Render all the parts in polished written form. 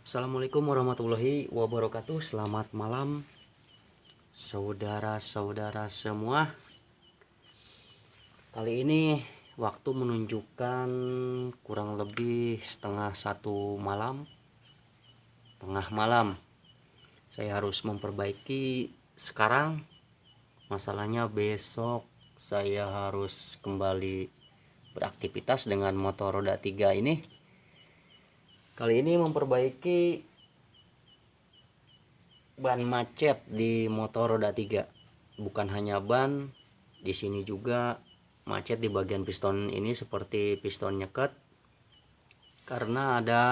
Assalamualaikum warahmatullahi wabarakatuh. Selamat malam saudara-saudara semua. Kali ini waktu menunjukkan kurang lebih tengah malam. Saya harus memperbaiki sekarang. Masalahnya besok saya harus kembali beraktivitas dengan motor roda 3 ini. Kali ini memperbaiki ban macet di motor roda 3. Bukan hanya ban, di sini juga macet di bagian piston ini seperti piston nyeket. Karena ada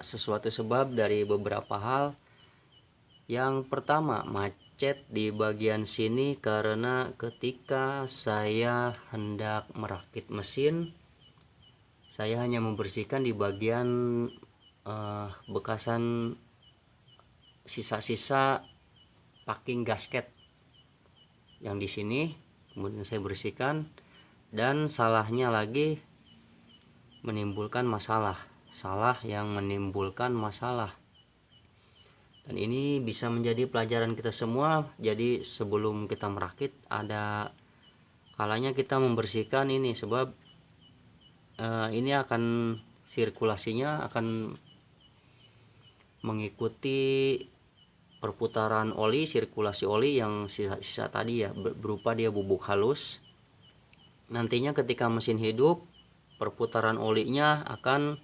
sesuatu sebab dari beberapa hal. Yang pertama, macet di bagian sini karena ketika saya hendak merakit mesin, saya hanya membersihkan di bagian bekasan sisa-sisa packing gasket yang di sini, kemudian saya bersihkan, dan salahnya lagi menimbulkan masalah, dan ini bisa menjadi pelajaran kita semua. Jadi sebelum kita merakit, ada kalanya kita membersihkan ini, sebab ini akan sirkulasinya akan mengikuti perputaran oli, sirkulasi oli yang sisa-sisa tadi ya, berupa dia bubuk halus. Nantinya ketika mesin hidup, perputaran olinya akan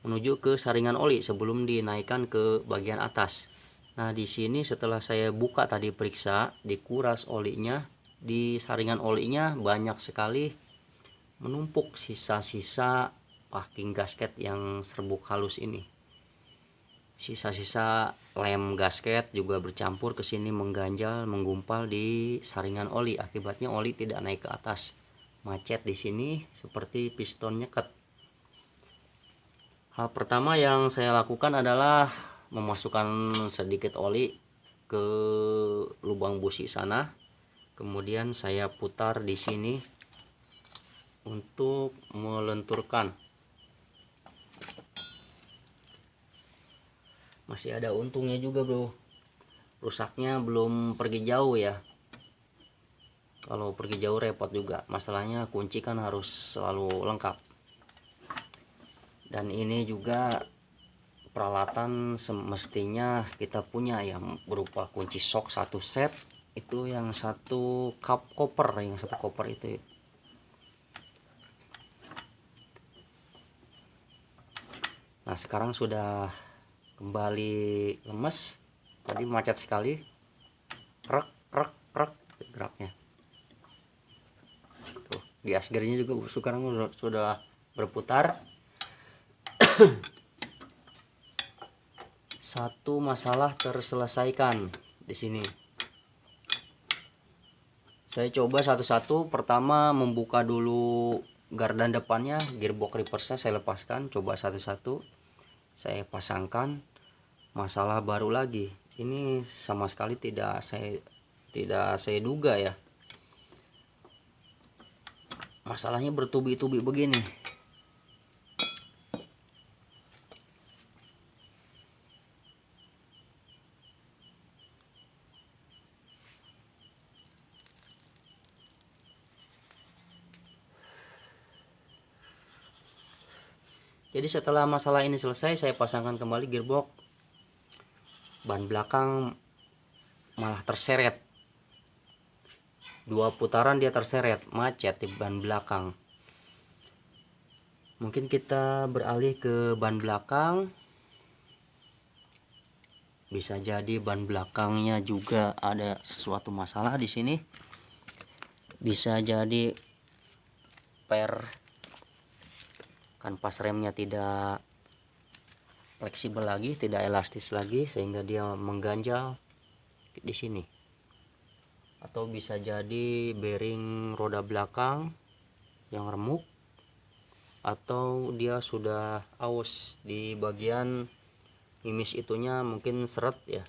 menuju ke saringan oli sebelum dinaikkan ke bagian atas. Nah, di sini setelah saya buka tadi, periksa, dikuras olinya, di saringan olinya banyak sekali menumpuk sisa-sisa packing gasket yang serbuk halus ini. Sisa-sisa lem gasket juga bercampur ke sini, mengganjal, menggumpal di saringan oli. Akibatnya oli tidak naik ke atas. Macet di sini seperti piston nyeket. Hal pertama yang saya lakukan adalah memasukkan sedikit oli ke lubang busi sana. Kemudian saya putar di sini untuk melenturkan. Masih ada untungnya juga, bro. Rusaknya belum pergi jauh ya. Kalau pergi jauh repot juga. Masalahnya kunci kan harus selalu lengkap. Dan ini juga peralatan semestinya kita punya, yang berupa kunci sok satu set. Itu yang satu koper itu. Nah, sekarang sudah kembali lemes. Tadi macet sekali, krek geraknya tuh. Di asgernya juga sekarang sudah berputar. Satu masalah terselesaikan di sini. Saya coba satu-satu. Pertama, membuka dulu gardan depannya, gearbox reverse saya lepaskan, coba satu-satu saya pasangkan. Masalah baru lagi, ini sama sekali tidak saya duga ya, masalahnya bertubi-tubi begini. Jadi setelah masalah ini selesai, saya pasangkan kembali gearbox. Ban belakang malah terseret. 2 putaran dia terseret, macet di ban belakang. Mungkin kita beralih ke ban belakang. Bisa jadi ban belakangnya juga ada sesuatu masalah di sini. Bisa jadi kanvas remnya tidak fleksibel lagi, tidak elastis lagi, sehingga dia mengganjal di sini. Atau bisa jadi bearing roda belakang yang remuk, atau dia sudah aus di bagian mimis itunya, mungkin seret ya,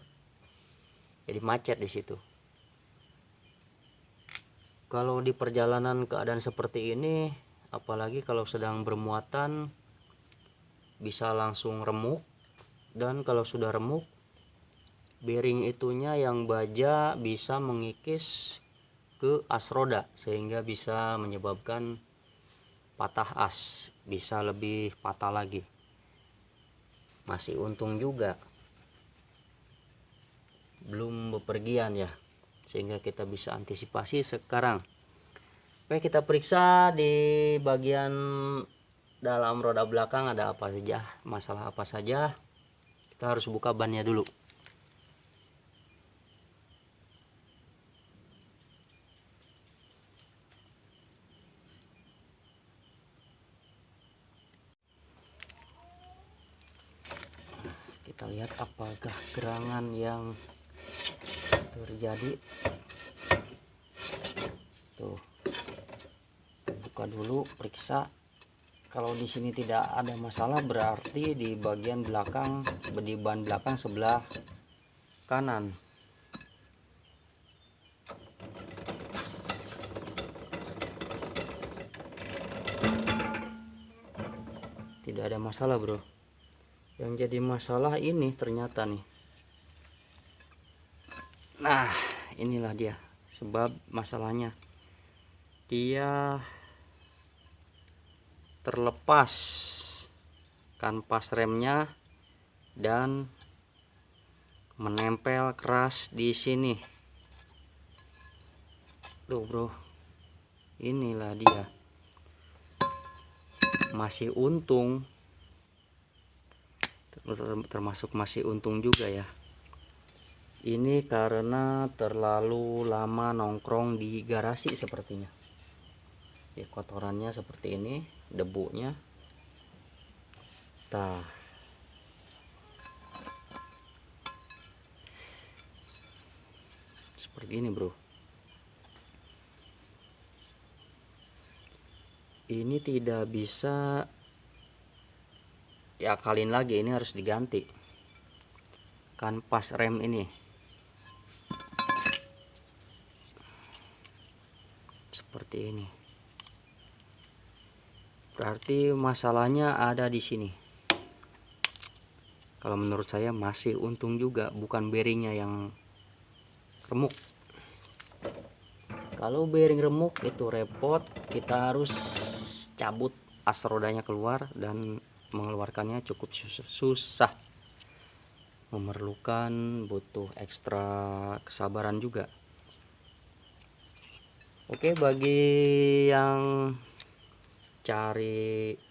jadi macet di situ. Kalau di perjalanan keadaan seperti ini, apalagi kalau sedang bermuatan, bisa langsung remuk Dan kalau sudah remuk, bearing itunya yang baja bisa mengikis ke as roda sehingga bisa menyebabkan patah as, bisa lebih patah lagi. Masih untung juga belum bepergian ya, sehingga kita bisa antisipasi sekarang. Oke, kita periksa di bagian dalam roda belakang ada apa saja, masalah apa saja. Kita harus buka bannya dulu. Kita lihat apakah gerangan yang terjadi. Tuh, buka dulu, periksa. Kalau di sini tidak ada masalah, berarti di bagian belakang, di ban belakang sebelah kanan. Tidak ada masalah, bro. Yang jadi masalah ini ternyata nih. Nah, inilah dia sebab masalahnya. Dia terlepas kanvas remnya dan menempel keras di sini. Tuh, bro. Inilah dia. Masih untung, termasuk masih untung juga ya. Ini karena terlalu lama nongkrong di garasi sepertinya ya, kotorannya seperti ini, debunya. Nah, seperti ini, bro. Ini tidak bisa ya, kaliin lagi, ini harus diganti kanvas rem ini. Seperti ini. Berarti masalahnya ada di sini. Kalau menurut saya masih untung juga, bukan bearingnya yang remuk. Kalau bearing remuk itu repot, kita harus cabut as rodanya keluar dan mengeluarkannya cukup susah. Butuh ekstra kesabaran juga. Oke, bagi yang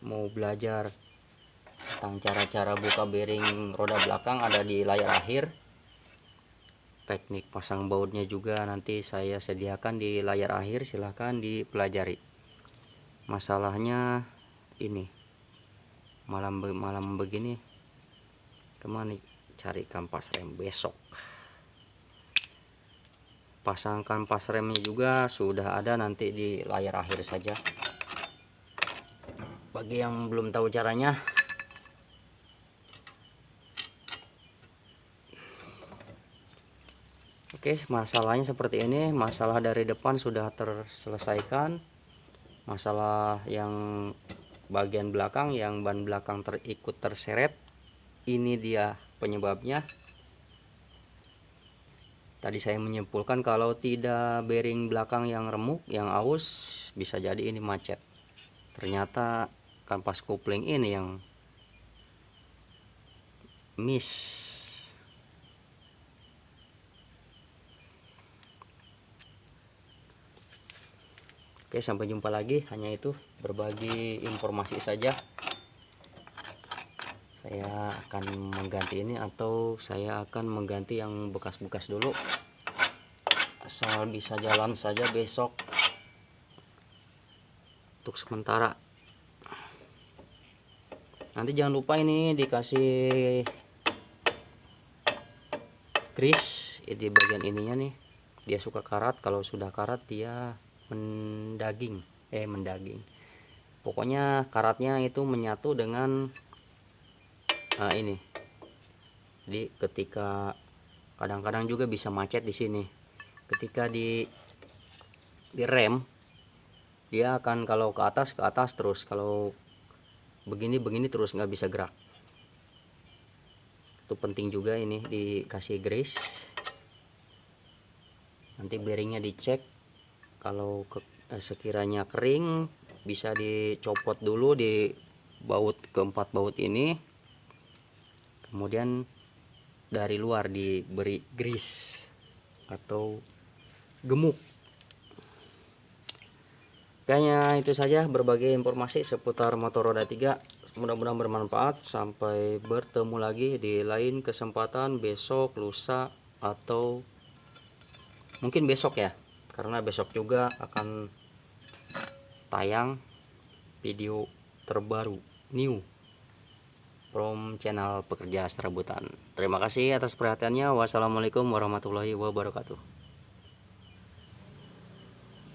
mau belajar tentang cara-cara buka bearing roda belakang, ada di layar akhir. Teknik pasang bautnya juga nanti saya sediakan di layar akhir, silahkan dipelajari. Masalahnya ini malam begini, kemana cari kanvas rem besok. Pasang kanvas remnya juga sudah ada nanti di layar akhir saja. Bagi yang belum tahu caranya, oke, masalahnya seperti ini. Masalah dari depan sudah terselesaikan. Masalah yang bagian belakang, yang ban belakang ikut terseret, ini dia penyebabnya. Tadi saya menyimpulkan kalau tidak bearing belakang yang remuk, yang aus, bisa jadi ini macet. Ternyata kanvas kopling ini yang miss. Oke, sampai jumpa lagi. Hanya itu, berbagi informasi saja. Saya akan mengganti ini, atau saya akan mengganti yang bekas-bekas dulu, asal bisa jalan saja besok untuk sementara. Nanti jangan lupa ini dikasih grease di bagian ininya nih. Dia suka karat, kalau sudah karat dia mendaging. Pokoknya karatnya itu menyatu dengan ini. Jadi ketika kadang-kadang juga bisa macet di sini. Ketika di rem, dia akan kalau ke atas terus, kalau begini terus, nggak bisa gerak. Itu penting juga ini dikasih grease. Nanti bearingnya dicek, kalau sekiranya kering bisa dicopot dulu di baut keempat baut ini, kemudian dari luar diberi grease atau gemuk. Kayaknya itu saja berbagai informasi seputar motor roda 3. Mudah-mudahan bermanfaat. Sampai bertemu lagi di lain kesempatan, besok, lusa, atau mungkin besok ya, karena besok juga akan tayang video terbaru new from channel Pekerja Serabutan. Terima kasih atas perhatiannya. Wassalamualaikum warahmatullahi wabarakatuh.